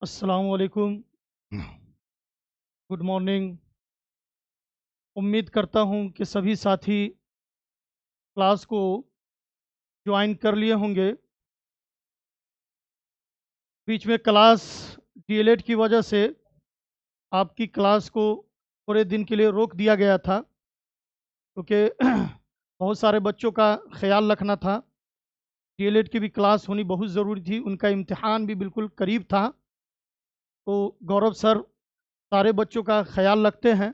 अस्सलाम वालेकुम। Good morning. उम्मीद करता हूँ कि सभी साथी क्लास को ज्वाइन कर लिए होंगे। बीच में क्लास डीएलएड की वजह से आपकी क्लास को पूरे दिन के लिए रोक दिया गया था, क्योंकि बहुत सारे बच्चों का ख्याल रखना था। डीएलएड की भी क्लास होनी बहुत ज़रूरी थी, उनका इम्तिहान भी बिल्कुल करीब था। तो गौरव सर सारे बच्चों का ख्याल रखते हैं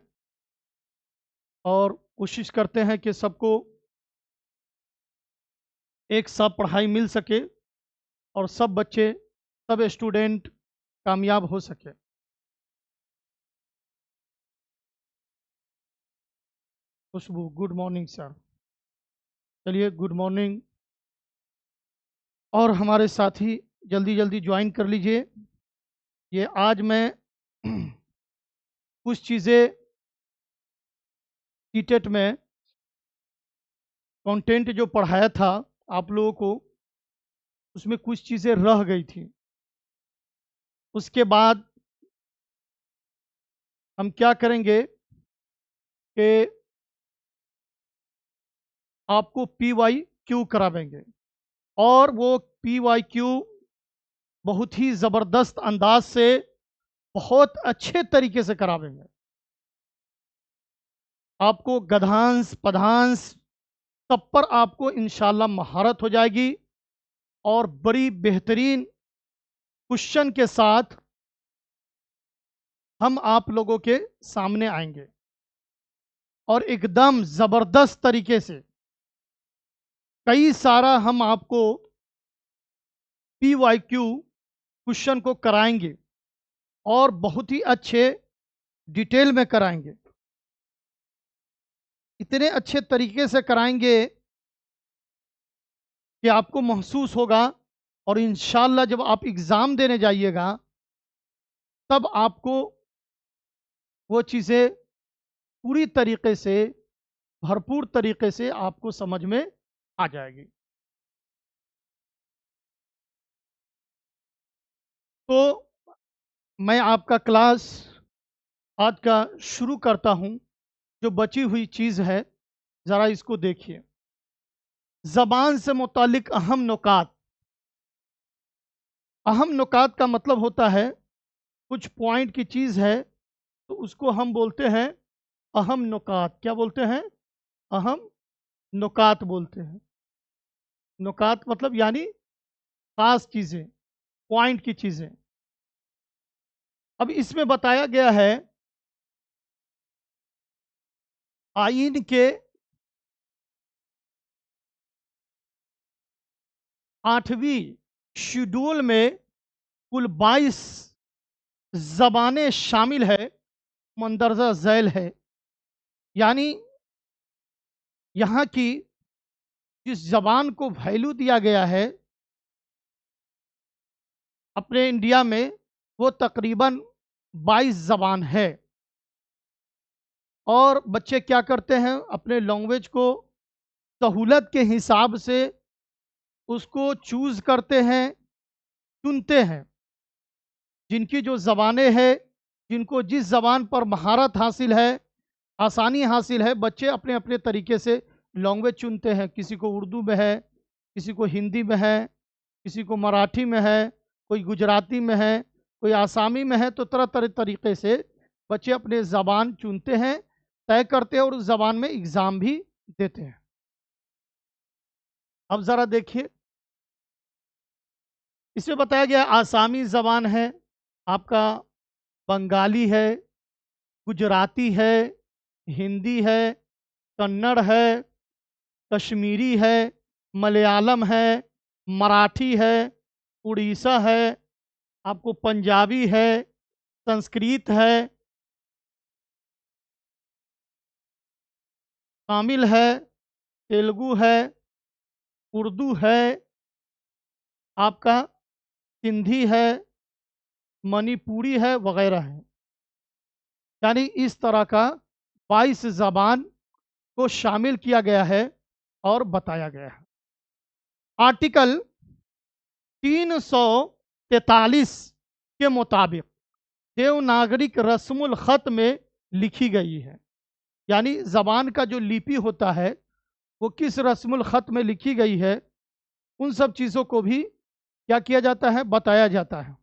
और कोशिश करते हैं कि सबको एक साथ पढ़ाई मिल सके और सब बच्चे, सब स्टूडेंट कामयाब हो सके। खुशबू, गुड मॉर्निंग सर। चलिए, गुड मॉर्निंग। और हमारे साथी जल्दी जल्दी ज्वाइन कर लीजिए। ये आज मैं कुछ चीज़ें टीटेट में कंटेंट जो पढ़ाया था आप लोगों को, उसमें कुछ चीज़ें रह गई थी। उसके बाद हम क्या करेंगे कि आपको PYQ करावेंगे, और वो PYQ बहुत ही ज़बरदस्त अंदाज से, बहुत अच्छे तरीके से करावेंगे। आपको गधांश पदांश सब पर आपको इंशाल्लाह महारत हो जाएगी, और बड़ी बेहतरीन क्वेश्चन के साथ हम आप लोगों के सामने आएंगे, और एकदम ज़बरदस्त तरीके से कई सारा हम आपको PYQ क्वेश्चन को कराएंगे, और बहुत ही अच्छे डिटेल में कराएंगे। इतने अच्छे तरीके से कराएंगे कि आपको महसूस होगा, और इंशाल्लाह जब आप एग्ज़ाम देने जाइएगा तब आपको वो चीज़ें पूरी तरीके से, भरपूर तरीके से आपको समझ में आ जाएगी। तो मैं आपका क्लास आज का शुरू करता हूं। जो बची हुई चीज़ है, ज़रा इसको देखिए। ज़बान से मुतालिक अहम नुकात। अहम नुकात का मतलब होता है कुछ पॉइंट की चीज़ है तो उसको हम बोलते हैं अहम नुकात। क्या बोलते हैं? अहम नुकात बोलते हैं। नुकात मतलब यानी खास चीज़ें, पॉइंट की चीज़ें। अब इसमें बताया गया है आइन के 8वीं शेड्यूल में कुल 22 ज़बानें शामिल है, मंदरजा झैल है। यानी यहाँ की जिस ज़बान को वैल्यू दिया गया है अपने इंडिया में, वो तकरीबन 22 ज़बान है। और बच्चे क्या करते हैं, अपने लैंग्वेज को सहूलत के हिसाब से उसको चूज़ करते हैं, चुनते हैं। जिनकी जो ज़बानें हैं, जिनको जिस ज़बान पर महारत हासिल है, आसानी हासिल है, बच्चे अपने अपने तरीके से लैंग्वेज चुनते हैं। किसी को उर्दू में है, किसी को हिंदी में है, किसी को मराठी में है, कोई गुजराती में है, कोई आसामी में है। तो तरह तरह तरीके से बच्चे अपने ज़बान चुनते हैं, तय करते हैं, और उस ज़बान में एग्ज़ाम भी देते हैं। अब ज़रा देखिए, इसमें बताया गया आसामी ज़बान है आपका, बंगाली है, गुजराती है, हिंदी है, कन्नड़ है, कश्मीरी है, मलयालम है, मराठी है, उड़ीसा है, आपको पंजाबी है, संस्कृत है, तमिल है, तेलुगु है, उर्दू है, आपका सिंधी है, मणिपुरी है, वगैरह है। यानी इस तरह का 22 ज़बान को शामिल किया गया है और बताया गया है। आर्टिकल 343 के मुताबिक देवनागरिक रस्मुल ख़त में लिखी गई है। यानी ज़बान का जो लिपि होता है वो किस रस्मुल ख़त में लिखी गई है, उन सब चीज़ों को भी क्या किया जाता है, बताया जाता है।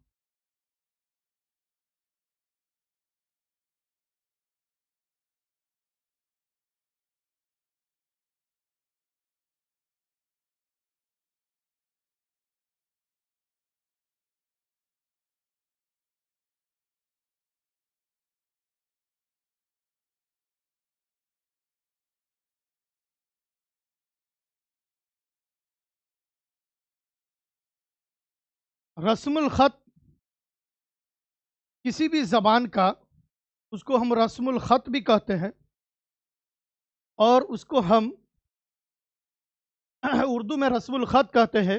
रस्मुल ख़त किसी भी ज़बान का, उसको हम रस्मुल ख़त भी कहते हैं, और उसको हम उर्दू में रस्मुल ख़त कहते हैं,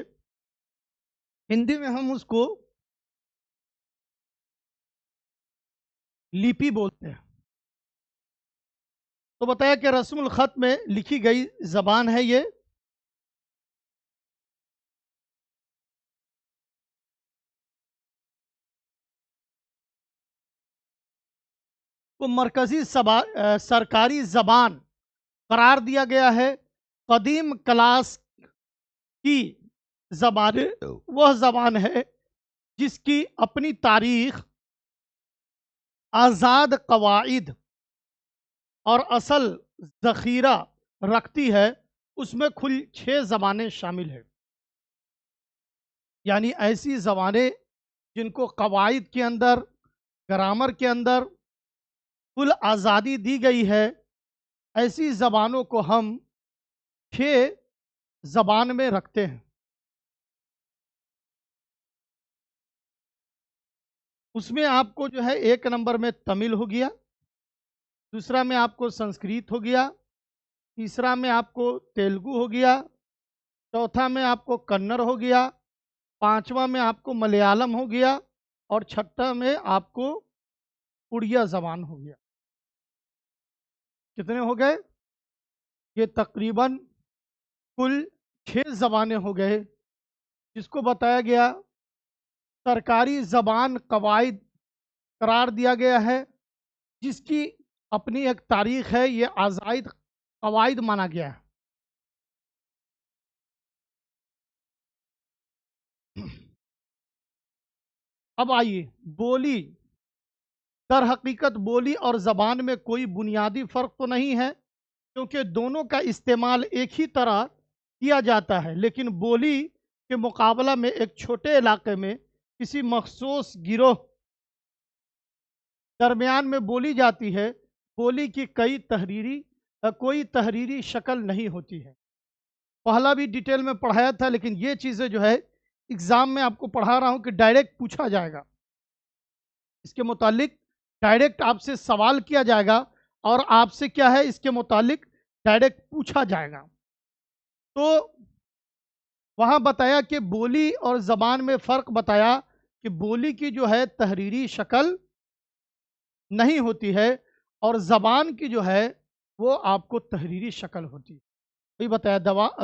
हिंदी में हम उसको लिपि बोलते हैं। तो बताया कि रस्मुल ख़त में लिखी गई ज़बान है ये। को मरकज़ी सरकारी ज़बान करार दिया गया है। कदीम क्लास की ज़बान वह ज़बान है जिसकी अपनी तारीख, आज़ाद कवाइद और असल ज़ख़ीरा रखती है। उसमें कुल 6 ज़बानें शामिल हैं। यानी ऐसी ज़बानें जिनको कवाइद के अंदर, ग्रामर के अंदर कुल आज़ादी दी गई है, ऐसी ज़बानों को हम 6 ज़बान में रखते हैं। उसमें आपको जो है 1 नंबर में तमिल हो गया, दूसरा में आपको संस्कृत हो गया, तीसरा में आपको तेलुगु हो गया, चौथा में आपको कन्नड़ हो गया, पांचवा में आपको मलयालम हो गया, और छठा में आपको उड़िया ज़बान हो गया। कितने हो गए? ये तकरीबन कुल 6 ज़बानें हो गए, जिसको बताया गया सरकारी ज़बान कवाइद करार दिया गया है, जिसकी अपनी एक तारीख है। ये आज़ाद कवाइद माना गया है। अब आइए, बोली। दर हकीकत बोली और ज़बान में कोई बुनियादी फ़र्क तो नहीं है, क्योंकि दोनों का इस्तेमाल एक ही तरह किया जाता है। लेकिन बोली के मुकाबला में एक छोटे इलाके में किसी मखसूस गिरोह दरमियान में बोली जाती है। बोली की कोई तहरीरी शक्ल नहीं होती है। पहला भी डिटेल में पढ़ाया था, लेकिन ये चीज़ें जो है एग्ज़ाम में आपको पढ़ा रहा हूँ कि डायरेक्ट पूछा जाएगा। इसके मुतालिक डायरेक्ट आपसे सवाल किया जाएगा, और आपसे क्या है, इसके मुतालिक डायरेक्ट पूछा जाएगा। तो वहाँ बताया कि बोली और ज़बान में फ़र्क बताया कि बोली की जो है तहरीरी शक्ल नहीं होती है, और ज़बान की जो है वो आपको तहरीरी शक्ल होती है। वही बताया,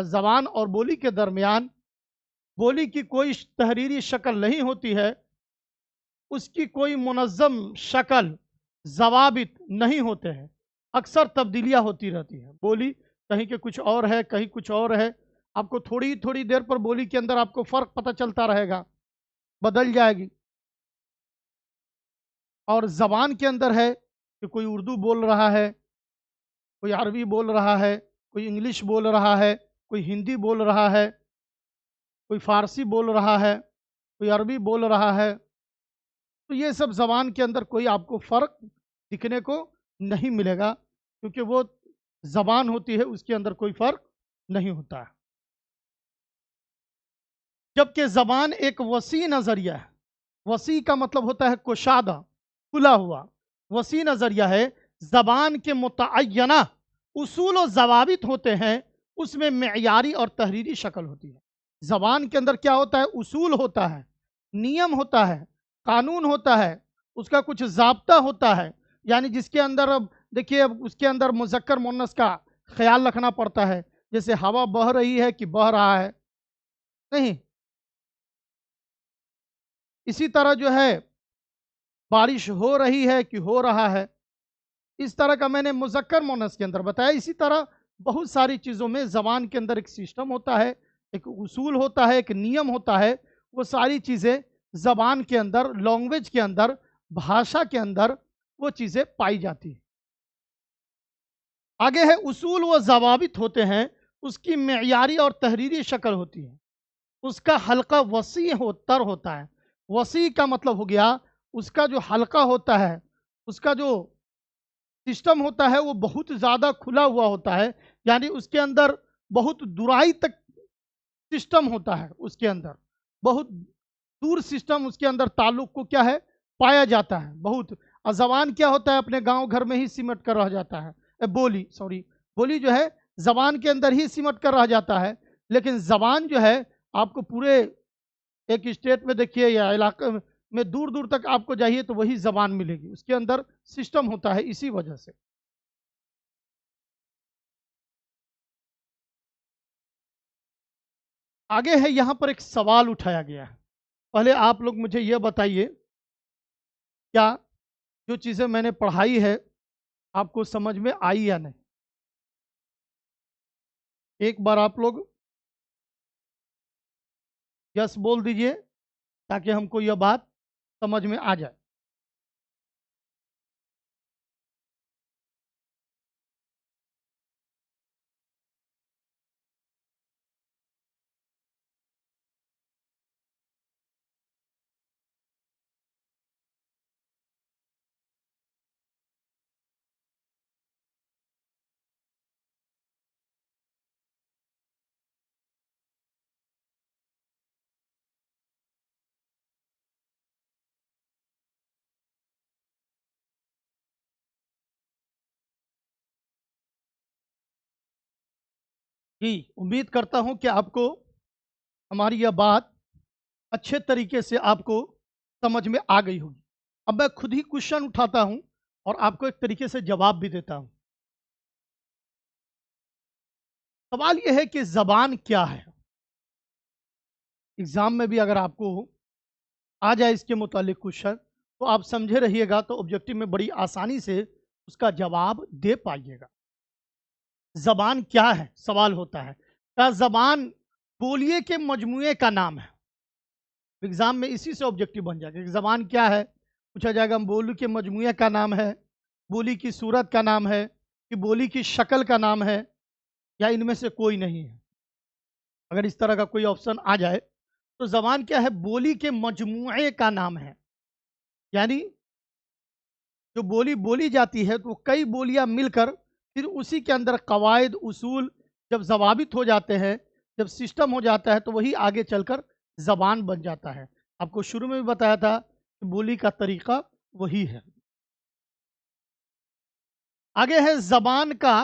ज़बान और बोली के दरमियान बोली की कोई तहरीरी शक्ल नहीं होती है, उसकी कोई मुनज़्ज़म शक्ल, ज़वाबित नहीं होते हैं। अक्सर तब्दीलियाँ होती रहती हैं। बोली कहीं के कुछ और है, कहीं कुछ और है। आपको थोड़ी थोड़ी देर पर बोली के अंदर आपको फ़र्क पता चलता रहेगा, बदल जाएगी। और ज़बान के अंदर है कि कोई उर्दू बोल रहा है, कोई अरबी बोल रहा है, कोई इंग्लिश बोल रहा है, कोई हिंदी बोल रहा है, कोई फ़ारसी बोल रहा है, कोई अरबी बोल रहा है। तो ये सब ज़बान के अंदर कोई आपको फ़र्क दिखने को नहीं मिलेगा, क्योंकि वो ज़बान होती है, उसके अंदर कोई फ़र्क नहीं होता है। जबकि ज़बान एक वसी नज़रिया है। वसी का मतलब होता है कुशादा, खुला हुआ। वसी नज़रिया है। ज़बान के मुतअय्यना उसूल और ज़वाबित होते हैं, उसमें मेयारी और तहरीरी शक्ल होती है। ज़बान के अंदर क्या होता है? उसूल होता है, नियम होता है, कानून होता है, उसका कुछ ज़ाब्ता होता है। यानी जिसके अंदर, अब देखिए, अब उसके अंदर मुज़क्कर मुअन्नस का ख्याल रखना पड़ता है। जैसे हवा बह रही है कि बह रहा है, नहीं। इसी तरह जो है बारिश हो रही है कि हो रहा है, इस तरह का मैंने मुज़क्कर मोनस के अंदर बताया। इसी तरह बहुत सारी चीज़ों में ज़बान के अंदर एक सिस्टम होता है, एक उसूल होता है, एक नियम होता है। वो सारी चीज़ें ज़बान के अंदर, लैंग्वेज के अंदर, भाषा के अंदर वो चीज़ें पाई जाती हैं। आगे है उसूल व ज़वाबित होते हैं, उसकी मेयारी और तहरीरी शक्ल होती है। उसका हल्का वसी तर होता है। वसी का मतलब हो गया उसका जो हल्का होता है, उसका जो सिस्टम होता है वो बहुत ज़्यादा खुला हुआ होता है, यानी उसके अंदर बहुत दुराई तक सिस्टम होता है, उसके अंदर बहुत दूर सिस्टम उसके अंदर ताल्लुक को क्या है पाया जाता है बहुत। और जबान क्या होता है अपने गांव घर में ही सिमट कर रह जाता है। बोली सॉरी, बोली जो है जबान के अंदर ही सिमट कर रह जाता है। लेकिन जबान जो है आपको पूरे एक स्टेट में देखिए या इलाके में दूर दूर तक आपको जाइए तो वही जबान मिलेगी, उसके अंदर सिस्टम होता है इसी वजह से। आगे है यहाँ पर एक सवाल उठाया गया है। पहले आप लोग मुझे यह बताइए, क्या जो चीज़ें मैंने पढ़ाई है आपको समझ में आई या नहीं? एक बार आप लोग यस बोल दीजिए ताकि हमको यह बात समझ में आ जाए। जी, उम्मीद करता हूं कि आपको हमारी यह बात अच्छे तरीके से आपको समझ में आ गई होगी। अब मैं खुद ही क्वेश्चन उठाता हूं और आपको एक तरीके से जवाब भी देता हूं। सवाल यह है कि जबान क्या है। एग्जाम में भी अगर आपको आ जाए इसके मुतालिक क्वेश्चन तो आप समझे रहिएगा, तो ऑब्जेक्टिव में बड़ी आसानी से उसका जवाब दे पाइएगा। जबान क्या है सवाल होता है, क्या जबान बोलिए के मजमुए का नाम है। एग्जाम में इसी से ऑब्जेक्टिव बन जाएगा कि जबान क्या है, पूछा जाएगा बोली के मजमुए का नाम है, बोली की सूरत का नाम है, कि बोली की शक्ल का नाम है, या इनमें से कोई नहीं है। अगर इस तरह का कोई ऑप्शन आ जाए तो जबान क्या है, बोली के मजमुए का नाम है। यानी जो बोली बोली जाती है तो कई बोलियां मिलकर फिर उसी के अंदर कवायद उसूल जब जवाबित हो जाते हैं, जब सिस्टम हो जाता है तो वही आगे चलकर जबान बन जाता है। आपको शुरू में भी बताया था कि बोली का तरीका वही है। आगे है जबान का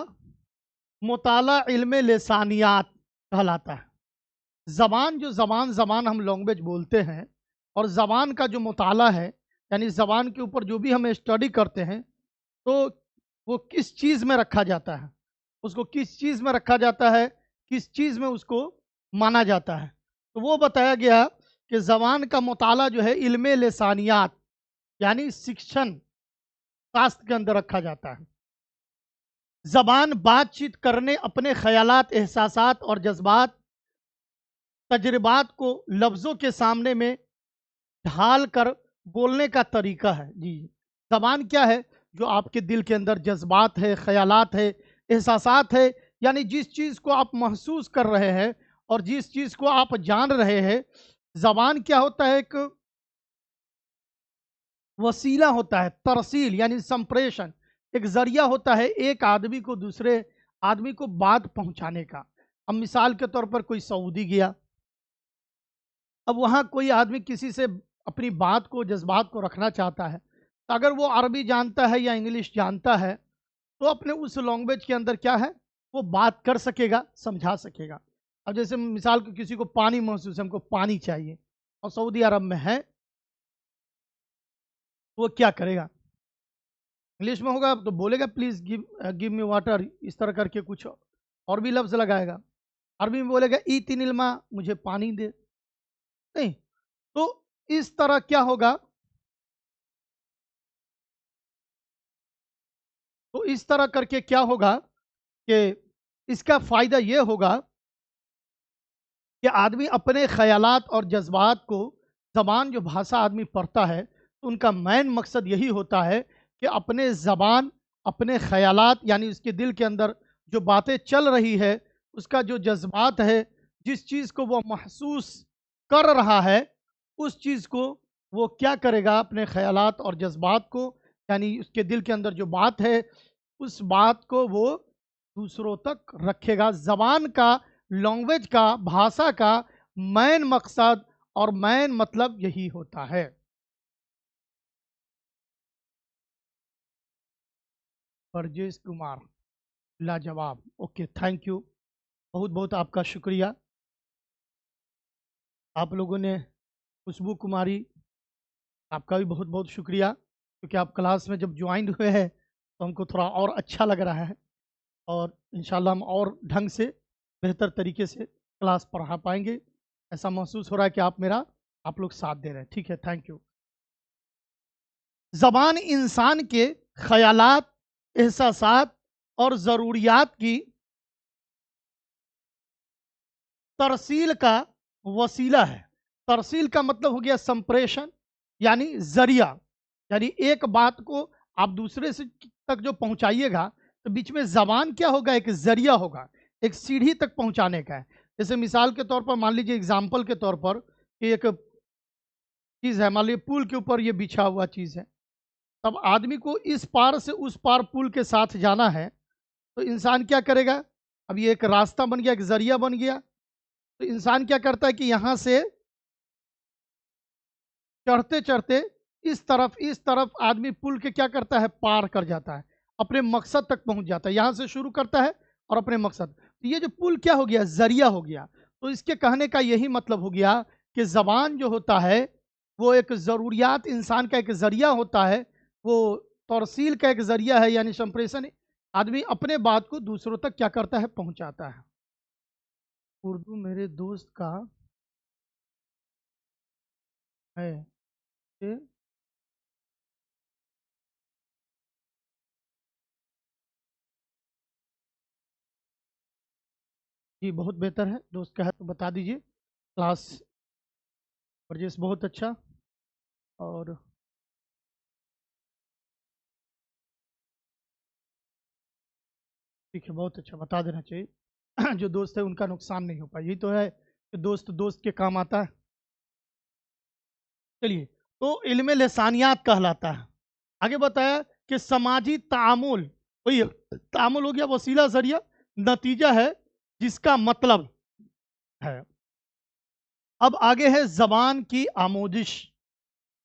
मुताला इल्म लिसानियात कहलाता है। जबान जो जबान जबान हम लैंग्वेज बोलते हैं, और जबान का जो मुताला है यानी जबान के ऊपर जो भी हम स्टडी करते हैं, तो वो किस चीज़ में रखा जाता है, उसको किस चीज़ में रखा जाता है, किस चीज़ में उसको माना जाता है। तो वो बताया गया कि ज़बान का मुताला जो है इल्म लिसानियात यानी शिक्षण शास्त्र के अंदर रखा जाता है। ज़बान बातचीत करने, अपने ख़यालात, एहसासात और जज्बात, तजर्बात को लफ्ज़ों के सामने में ढाल कर बोलने का तरीका है। जी, ज़बान क्या है, जो आपके दिल के अंदर जज्बात है, ख़यालात है, एहसासात है, यानी जिस चीज़ को आप महसूस कर रहे हैं और जिस चीज़ को आप जान रहे हैं। ज़बान क्या होता है, एक वसीला होता है, तरसील यानी संप्रेषण, एक ज़रिया होता है एक आदमी को दूसरे आदमी को बात पहुंचाने का। अब मिसाल के तौर पर कोई सऊदी गया, अब वहाँ कोई आदमी किसी से अपनी बात को, जज्बात को रखना चाहता है, तो अगर वो अरबी जानता है या इंग्लिश जानता है तो अपने उस लैंग्वेज के अंदर क्या है, वो बात कर सकेगा, समझा सकेगा। अब जैसे मिसाल को किसी को पानी महसूस है, हमको पानी चाहिए, और सऊदी अरब में है, तो वो क्या करेगा, इंग्लिश में होगा तो बोलेगा please give give me water, इस तरह करके कुछ और भी लफ्ज़ लगाएगा। अरबी में बोलेगा ई तीन इल्मा, मुझे पानी दे। नहीं, तो इस तरह क्या होगा, तो इस तरह करके क्या होगा कि इसका फ़ायदा ये होगा कि आदमी अपने ख़यालात और जज़्बात को, ज़बान जो भाषा आदमी पढ़ता है, तो उनका मेन मकसद यही होता है कि अपने ज़बान, अपने ख़यालात यानी उसके दिल के अंदर जो बातें चल रही है, उसका जो जज़्बात है, जिस चीज़ को वो महसूस कर रहा है, उस चीज़ को वो क्या करेगा, अपने ख़यालात और जज़्बात को, यानी उसके दिल के अंदर जो बात है, उस बात को वो दूसरों तक रखेगा। ज़बान का, लैंग्वेज का, भाषा का मेन मकसद और मेन मतलब यही होता है। परजेश कुमार, लाजवाब। Okay, thank you. बहुत बहुत आपका शुक्रिया। आप लोगों ने, खुशबू कुमारी, आपका भी बहुत बहुत शुक्रिया, क्योंकि आप क्लास में जब ज्वाइन हुए हैं तो हमको थोड़ा और अच्छा लग रहा है, और इंशाल्लाह हम और ढंग से, बेहतर तरीके से क्लास पढ़ा पाएंगे। ऐसा महसूस हो रहा है कि आप लोग साथ दे रहे हैं। ठीक है, थैंक यू। ज़बान इंसान के ख़यालात, एहसासात और ज़रूरियात की तरसील का वसीला है। तरसील का मतलब हो गया संप्रेषण, यानी ज़रिया, यानी एक बात को आप दूसरे से तक जो पहुंचाइएगा, तो बीच में ज़बान क्या होगा, एक ज़रिया होगा, एक सीढ़ी तक पहुंचाने का है। जैसे मिसाल के तौर पर मान लीजिए, एग्जाम्पल के तौर पर, कि एक चीज़ है, मान लीजिए पुल के ऊपर ये बिछा हुआ चीज़ है। तब आदमी को इस पार से उस पार पुल के साथ जाना है, तो इंसान क्या करेगा, अब ये एक रास्ता बन गया, एक ज़रिया बन गया, तो इंसान क्या करता है कि यहाँ से चढ़ते चढ़ते इस तरफ आदमी पुल के क्या करता है, पार कर जाता है, अपने मकसद तक पहुंच जाता है। यहाँ से शुरू करता है और अपने मकसद, तो ये जो पुल क्या हो गया, ज़रिया हो गया। तो इसके कहने का यही मतलब हो गया कि ज़बान जो होता है, वो एक ज़रूरियात इंसान का एक ज़रिया होता है, वो तरसील का एक ज़रिया है, यानी संप्रेषण। आदमी अपने बात को दूसरों तक क्या करता है, पहुंचाता है। उर्दू मेरे दोस्त का है कि जी बहुत बेहतर है, दोस्त का है तो बता दीजिए। क्लास वर्जेस बहुत अच्छा, और ठीक है, बहुत अच्छा, बता देना चाहिए। जो दोस्त है उनका नुकसान नहीं हो पाए, यही तो है कि दोस्त दोस्त के काम आता है। चलिए, तो इल्म लसानियात कहलाता है। आगे बताया कि समाजी तामुल, वही तामुल हो गया, वसीला, जरिया, नतीजा है, जिसका मतलब है। अब आगे है जबान की आमोजिश,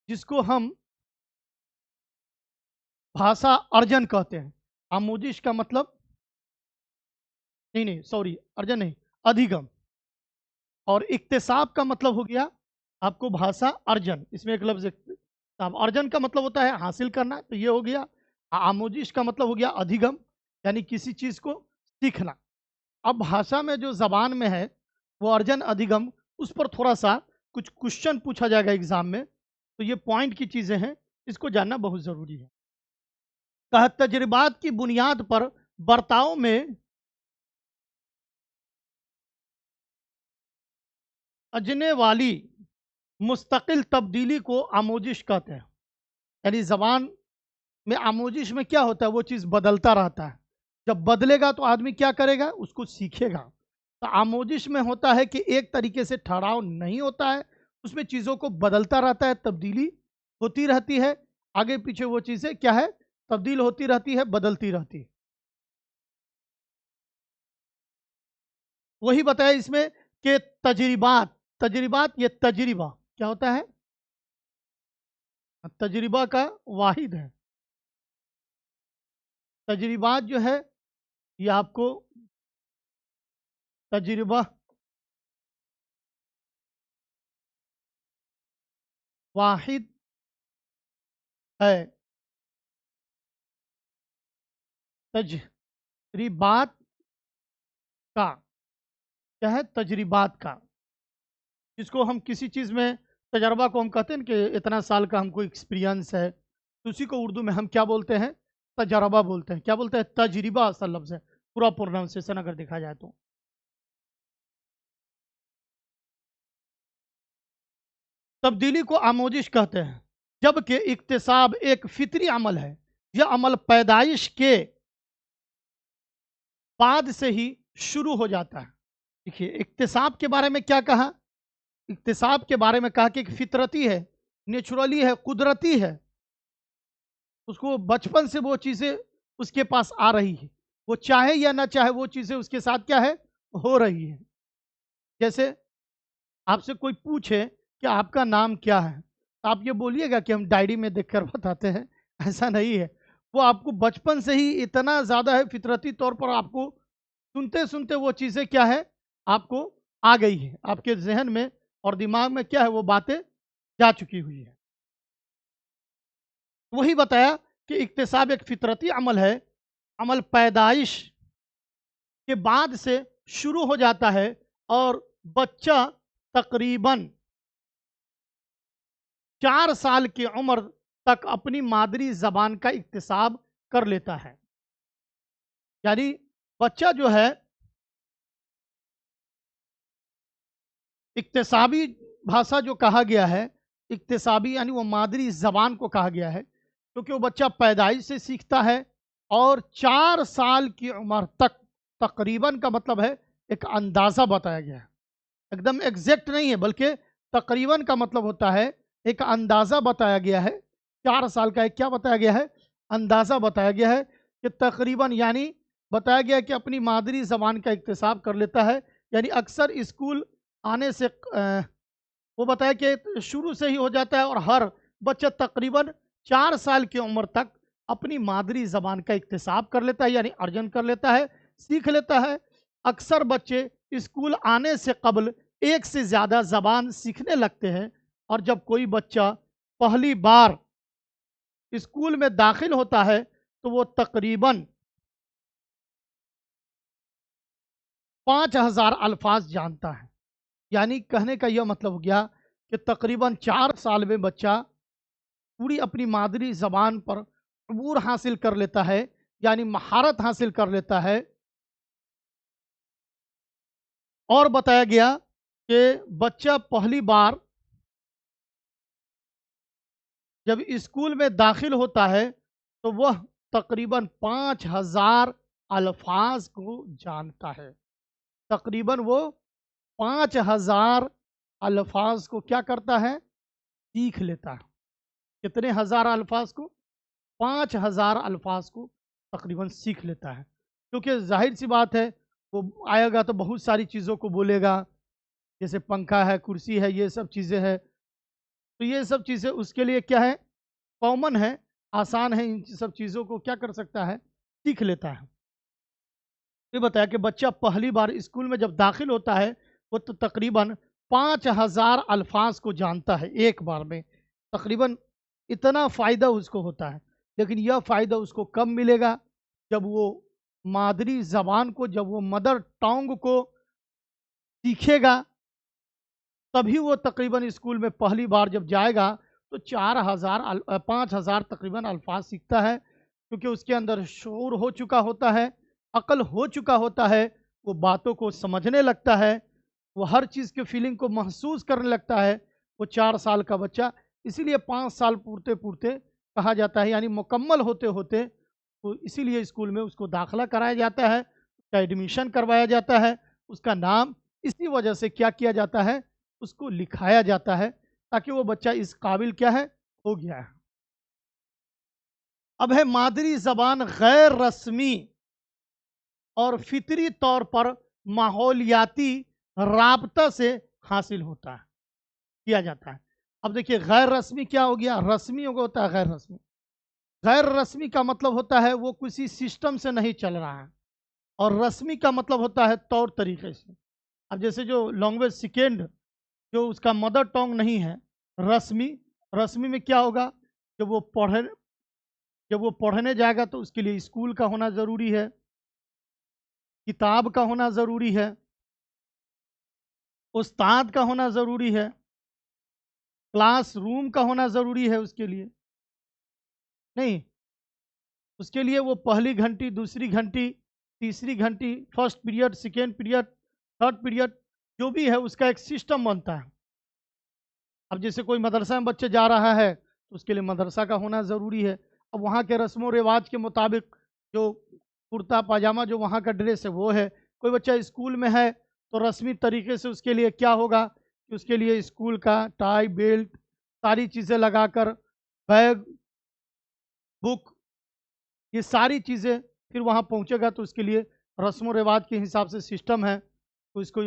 जिसको हम भाषा अर्जन कहते हैं। आमोजिश का मतलब, नहीं नहीं सॉरी, अर्जन नहीं, अधिगम। और इक्तिसाब का मतलब हो गया आपको भाषा अर्जन, इसमें एक लफ्ज इक्तिसाब, अर्जन का मतलब होता है हासिल करना, तो ये हो गया। आमोजिश का मतलब हो गया अधिगम, यानी किसी चीज़ को सीखना। अब भाषा में जो जबान में है, वो अर्जन अधिगम, उस पर थोड़ा सा कुछ क्वेश्चन पूछा जाएगा एग्जाम में, तो ये पॉइंट की चीज़ें हैं, इसको जानना बहुत ज़रूरी है। कहा तजर्बात की बुनियाद पर बर्ताव में अजने वाली मुस्तकिल तब्दीली को आमोजिश कहते हैं। यानी ज़बान में आमोजिश में क्या होता है, वो चीज़ बदलता रहता है। जब बदलेगा तो आदमी क्या करेगा, उसको सीखेगा। तो आमोजिश में होता है कि एक तरीके से ठहराव नहीं होता है, उसमें चीज़ों को बदलता रहता है, तब्दीली होती रहती है, आगे पीछे वो चीज़ें क्या है, तब्दील होती रहती है, बदलती रहती है। वही बताया इसमें कि तजरिबात, तजरिबात ये तजरिबा क्या होता है, तजरिबा का वाहिद है। तजरिबात जो है, ये आपको तजर्बा वाहिद है। तजरिबात का क्या है, तजरिबात का, जिसको हम किसी चीज़ में, तजर्बा को हम कहते हैं ना कि इतना साल का हमको एक्सपीरियंस है, तो उसी को उर्दू में हम क्या बोलते हैं, तजर्बा बोलते हैं। क्या बोलते हैं? तजरिबा असल लफ्ज़ है पूरा प्रोनाउंसिएशन अगर देखा जाए तो। तब्दीली को आमोजिश कहते हैं, जबकि इक्तिसाब एक फितरी अमल है। यह अमल पैदाइश के बाद से ही शुरू हो जाता है। देखिए इक्तिसाब के बारे में क्या कहा? इक्तिसाब के बारे में कहा कि एक फितरती है, नेचुरली है, कुदरती है। उसको बचपन से वो चीज़ें उसके पास आ रही है, वो चाहे या ना चाहे वो चीज़ें उसके साथ क्या है, हो रही है। जैसे आपसे कोई पूछे कि आपका नाम क्या है, तो आप ये बोलिएगा कि हम डायरी में देखकर बताते हैं, ऐसा नहीं है। वो आपको बचपन से ही इतना ज़्यादा है, फितरती तौर पर आपको सुनते-सुनते वो चीज़ें क्या है, आपको आ गई है। आपके ज़हन में और दिमाग में क्या है, वो बातें जा चुकी हुई है। वही बताया कि इक्तिसाब एक फितरती अमल है, अमल पैदाइश के बाद से शुरू हो जाता है और बच्चा तकरीबन 4 साल की उम्र तक अपनी मादरी ज़बान का इक्तिसाब कर लेता है। यानी बच्चा जो है इक्तिसाबी भाषा जो कहा गया है, इक्तिसाबी यानी वो मादरी ज़बान को कहा गया है, क्योंकि वो बच्चा पैदाइश से सीखता है और 4 साल की उम्र तक, तकरीबन का मतलब है एक अंदाज़ा बताया गया है। एकदम एग्ज़ैक्ट नहीं है, बल्कि तकरीबन का मतलब होता है एक अंदाज़ा बताया गया है। 4 साल का एक क्या बताया गया है? अंदाज़ा बताया गया है कि तकरीबन यानी बताया गया है कि अपनी मादरी ज़बान का इक्तिसाब कर लेता है। यानी अक्सर स्कूल आने से वो बताया कि शुरू से ही हो जाता है और हर बच्चा तकरीबन 4 साल की उम्र तक अपनी मादरी ज़बान का इक्तिसाब कर लेता है, यानी अर्जन कर लेता है, सीख लेता है। अक्सर बच्चे स्कूल आने से कबल एक से ज़्यादा ज़बान सीखने लगते हैं और जब कोई बच्चा पहली बार स्कूल में दाखिल होता है तो वो तकरीबन 5000 अल्फाज जानता है। यानी कहने का यह मतलब हो गया कि तकरीबन 4 साल में बच्चा पूरी अपनी मादरी ज़बान पर अबूर हासिल कर लेता है, यानी महारत हासिल कर लेता है। और बताया गया कि बच्चा पहली बार जब स्कूल में दाखिल होता है तो वह तकरीबन 5000 अल्फाज को जानता है। तकरीबन वो 5000 अल्फाज को क्या करता है, सीख लेता है। कितने हज़ार अल्फाज को? 5000 अल्फाज को तकरीबन सीख लेता है। क्योंकि जाहिर सी बात है वो आएगा तो बहुत सारी चीज़ों को बोलेगा, जैसे पंखा है, कुर्सी है, ये सब चीज़ें हैं। तो ये सब चीज़ें उसके लिए क्या है, कॉमन है, आसान है, इन सब चीज़ों को क्या कर सकता है, सीख लेता है। ये बताया कि बच्चा पहली बार स्कूल में जब दाखिल होता है वो तो तकरीबन 5000 अल्फाज को जानता है एक बार में। तकरीबन इतना फ़ायदा उसको होता है, लेकिन यह फ़ायदा उसको कब मिलेगा? जब वो मादरी ज़बान को, जब वो मदर टंग को सीखेगा, तभी वो तकरीबन स्कूल में पहली बार जब जाएगा तो 5000 तकरीबन अल्फाज सीखता है, क्योंकि उसके अंदर शऊर हो चुका होता है, अक्ल हो चुका होता है, वो बातों को समझने लगता है, वो हर चीज़ के फीलिंग को महसूस करने लगता है, वो 4 साल का बच्चा। इसीलिए 5 साल पूरते-पूरते कहा जाता है, यानी मुकम्मल होते-होते तो इसीलिए स्कूल में उसको दाखिला कराया जाता है, उसका एडमिशन करवाया जाता है, उसका नाम इसी वजह से क्या किया जाता है, उसको लिखाया जाता है, ताकि वो बच्चा इस काबिल क्या है, हो गया है। अब है मादरी ज़बान गैर रस्मी और फितरी तौर पर माहौलियाती राबता से हासिल होता है, किया जाता है। अब देखिए गैर रस्मी क्या हो गया, रस्मी होता है गैर रस्मी। गैर रस्मी का मतलब होता है वो किसी सिस्टम से नहीं चल रहा है, और रस्मी का मतलब होता है तौर तरीके से। अब जैसे जो लैंग्वेज सेकेंड जो उसका मदर टंग नहीं है, रस्मी, रस्मी में क्या होगा, जब वो पढ़े जब वो पढ़ने जाएगा तो उसके लिए स्कूल का होना ज़रूरी है, किताब का होना ज़रूरी है, उस्ताद का होना ज़रूरी है, क्लास रूम का होना ज़रूरी है उसके लिए। नहीं, उसके लिए वो पहली घंटी, दूसरी घंटी, तीसरी घंटी, first period, second period, third period, जो भी है उसका एक सिस्टम बनता है। अब जैसे कोई मदरसा में बच्चे जा रहा है तो उसके लिए मदरसा का होना ज़रूरी है। अब वहाँ के रस्म व रिवाज के मुताबिक जो कुर्ता पाजामा जो वहाँ का ड्रेस है वो है। कोई बच्चा स्कूल में है तो रस्मी तरीके से उसके लिए क्या होगा कि उसके लिए स्कूल का टाई बेल्ट सारी चीज़ें लगाकर, बैग, बुक, ये सारी चीज़ें, फिर वहाँ पहुँचेगा तो उसके लिए रस्म व रिवाज के हिसाब से सिस्टम है। तो इसको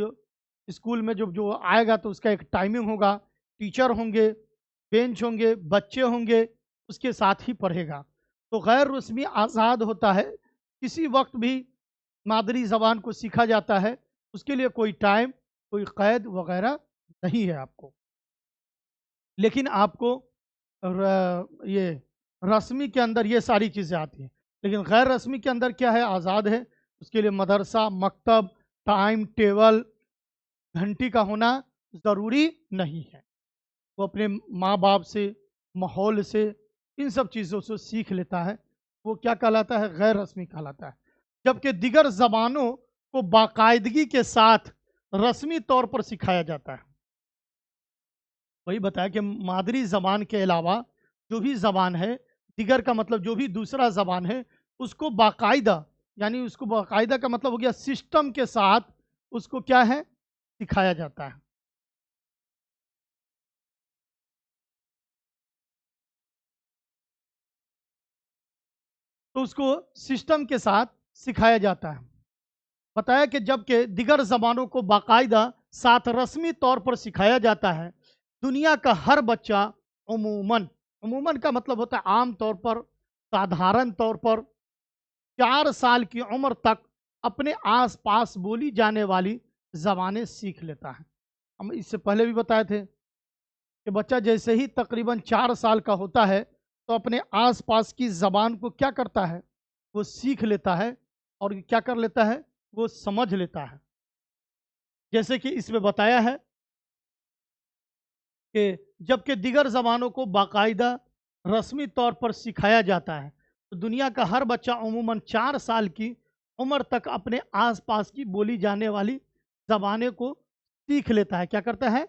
स्कूल में जो जो आएगा तो उसका एक टाइमिंग होगा, टीचर होंगे, बेंच होंगे, बच्चे होंगे, उसके साथ ही पढ़ेगा। तो गैर रस्मी आज़ाद होता है, किसी वक्त भी मादरी ज़बान को सीखा जाता है, उसके लिए कोई टाइम, कोई क़ैद वगैरह नहीं है आपको। लेकिन आपको ये रस्मी के अंदर ये सारी चीज़ें आती हैं, लेकिन गैर रस्मी के अंदर क्या है, आज़ाद है। उसके लिए मदरसा, मकतब, टाइम टेबल, घंटी का होना ज़रूरी नहीं है। वो अपने माँ बाप से, माहौल से, इन सब चीज़ों से सीख लेता है। वो क्या कहलाता है, गैर रस्मी कहलाता है। जबकि दिगर ज़बानों को बाकायदगी के साथ रस्मी तौर पर सिखाया जाता है। वही बताया कि मादरी ज़बान के अलावा जो भी ज़बान है, दिगर का मतलब जो भी दूसरा ज़बान है, उसको बाकायदा, यानी उसको बाकायदा का मतलब हो गया सिस्टम के साथ उसको क्या है, सिखाया जाता है। तो उसको सिस्टम के साथ सिखाया जाता है। बताया कि जबकि दिगर ज़बानों को बाकायदा साथ रस्मी तौर पर सिखाया जाता है, दुनिया का हर बच्चा उमूमन, उमूमन का मतलब होता है आम तौर पर, साधारण तौर पर 4 साल की उम्र तक अपने आस-पास बोली जाने वाली ज़बानें सीख लेता है। हम इससे पहले भी बताए थे कि बच्चा जैसे ही तकरीबन 4 साल का होता है, तो अपने आस-पास की ज़बान को क्या करता है, वो सीख लेता है और क्या कर लेता है, वो समझ लेता है। जैसे कि इसमें बताया है कि जबकि दिगर ज़बानों को बाकायदा रस्मी तौर पर सिखाया जाता है, तो दुनिया का हर बच्चा अमूमन 4 साल की उम्र तक अपने आस-पास की बोली जाने वाली ज़बानें को सीख लेता है। क्या करता है?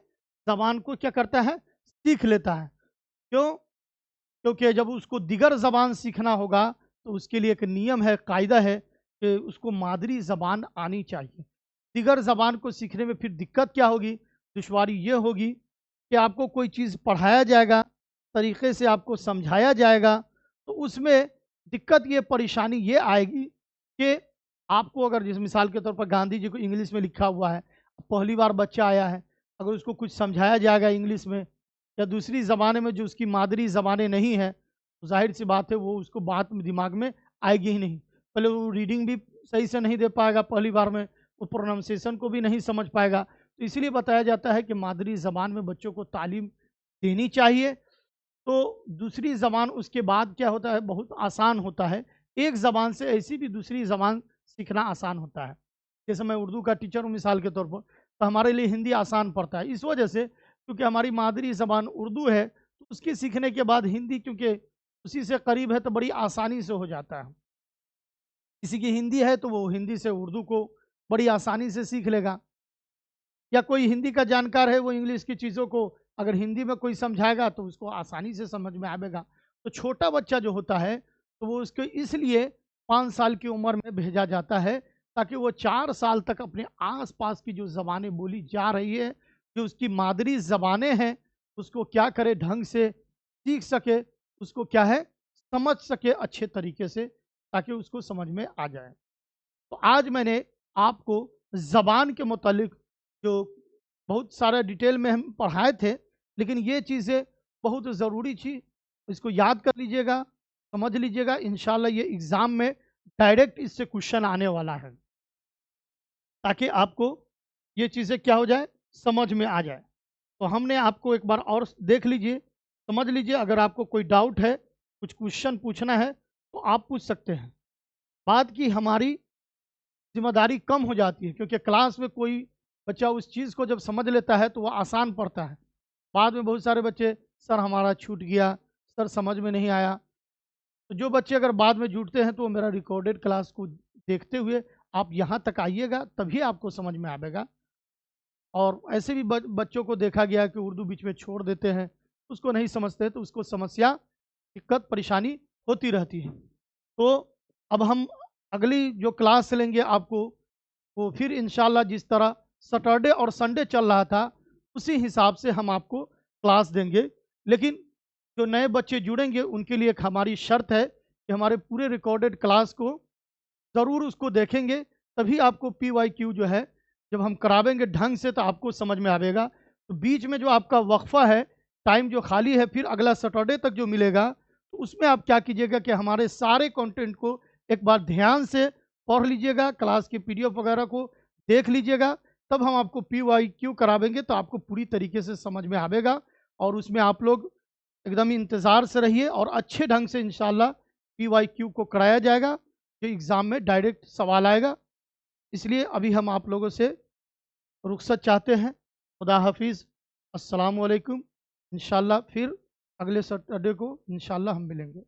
ज़बान को क्या करता है? सीख लेता है। क्यों? क्योंकि जब उसको दिगर ज़बान सीखना होगा, तो उसके लिए एक नियम है, कायदा है कि उसको मादरी ज़बान आनी चाहिए। दिगर ज़बान को सीखने में फिर दिक्कत क्या होगी? दुश्वारी ये होगी कि आपको कोई चीज़ पढ़ाया जाएगा, तरीक़े से आपको समझाया जाएगा, तो उसमें दिक्कत ये, परेशानी ये आएगी कि आपको अगर जैसे मिसाल के तौर पर गांधी जी को इंग्लिश में लिखा हुआ है, पहली बार बच्चा आया है, अगर उसको कुछ समझाया जाएगा इंग्लिश में या दूसरी ज़बान में जो उसकी मादरी ज़बानें नहीं है, तो ज़ाहिर-सी बात है वो उसको बात में दिमाग में आएगी ही नहीं। पहले वो रीडिंग भी सही से नहीं दे पाएगा पहली बार में, वो प्रोनाउंसिएशन को भी नहीं समझ पाएगा। तो इसीलिए बताया जाता है कि मादरी ज़बान में बच्चों को तालीम देनी चाहिए। तो दूसरी ज़बान उसके बाद क्या होता है, बहुत आसान होता है। एक ज़बान से ऐसी भी दूसरी ज़बान सीखना आसान होता है। जैसे मैं उर्दू का टीचर हूँ मिसाल के तौर पर, तो हमारे लिए हिंदी आसान पड़ता है। इस वजह से क्योंकि हमारी मादरी ज़बान उर्दू है, तो उसकी सीखने के बाद हिंदी क्योंकि उसी से करीब है तो बड़ी आसानी से हो जाता है। किसी की हिंदी है तो वो हिंदी से उर्दू को बड़ी आसानी से सीख लेगा, या कोई हिंदी का जानकार है वो इंग्लिश की चीज़ों को अगर हिंदी में कोई समझाएगा तो उसको आसानी से समझ में आएगा। तो छोटा बच्चा जो होता है तो वो उसको इसलिए 5 साल की उम्र में भेजा जाता है ताकि वो 4 साल तक अपने आस-पास की जो ज़बानें बोली जा रही है, जो उसकी मादरी ज़बानें हैं, उसको क्या करे, ढंग से सीख सके, उसको क्या है, समझ सके अच्छे तरीके से, ताकि उसको समझ में आ जाए। तो आज मैंने आपको ज़बान के मुतालिक जो बहुत सारा डिटेल में हम पढ़ाए थे, लेकिन ये चीज़ें बहुत ज़रूरी थी। इसको याद कर लीजिएगा, समझ लीजिएगा, इंशाल्लाह ये एग्ज़ाम में डायरेक्ट इससे क्वेश्चन आने वाला है, ताकि आपको ये चीज़ें क्या हो जाए, समझ में आ जाए। तो हमने आपको एक बार और देख लीजिए, समझ लीजिए, अगर आपको कोई डाउट है, कुछ क्वेश्चन पूछना है, तो आप पूछ सकते हैं। बात की हमारी ज़िम्मेदारी कम हो जाती है क्योंकि क्लास में कोई बच्चा उस चीज़ को जब समझ लेता है तो वो आसान पड़ता है। बाद में बहुत सारे बच्चे, सर हमारा छूट गया, सर समझ में नहीं आया। तो जो बच्चे अगर बाद में जुड़ते हैं तो वो मेरा रिकॉर्डेड क्लास को देखते हुए आप यहाँ तक आइएगा, तभी आपको समझ में आएगा। और ऐसे भी बच्चों को देखा गया कि उर्दू बीच में छोड़ देते हैं, उसको नहीं समझते, तो उसको समस्या, दिक्कत, परेशानी होती रहती है। तो अब हम अगली जो क्लास लेंगे आपको, वो फिर इंशाल्लाह जिस तरह सैटरडे और संडे चल रहा था, उसी हिसाब से हम आपको क्लास देंगे। लेकिन जो नए बच्चे जुड़ेंगे उनके लिए एक हमारी शर्त है कि हमारे पूरे रिकॉर्डेड क्लास को ज़रूर उसको देखेंगे, तभी आपको PYQ जो है जब हम करावेंगे ढंग से तो आपको समझ में आएगा। तो बीच में जो आपका वक्फा है, टाइम जो खाली है, फिर अगला सैटरडे तक जो मिलेगा, तो उसमें आप क्या कीजिएगा कि हमारे सारे कंटेंट को एक बार ध्यान से पढ़ लीजिएगा, क्लास की PDF वगैरह को देख लीजिएगा, तब हम आपको PYQ करावेंगे तो आपको पूरी तरीके से समझ में आएगा। और उसमें आप लोग एकदम इंतज़ार से रहिए और अच्छे ढंग से इंशाल्लाह PYQ को कराया जाएगा, जो एग्ज़ाम में डायरेक्ट सवाल आएगा। इसलिए अभी हम आप लोगों से रुखसत चाहते हैं। खुदा हाफिज़, अस्सलाम वालेकुम। इंशाल्लाह फिर अगले सैटरडे को इंशाल्लाह हम मिलेंगे।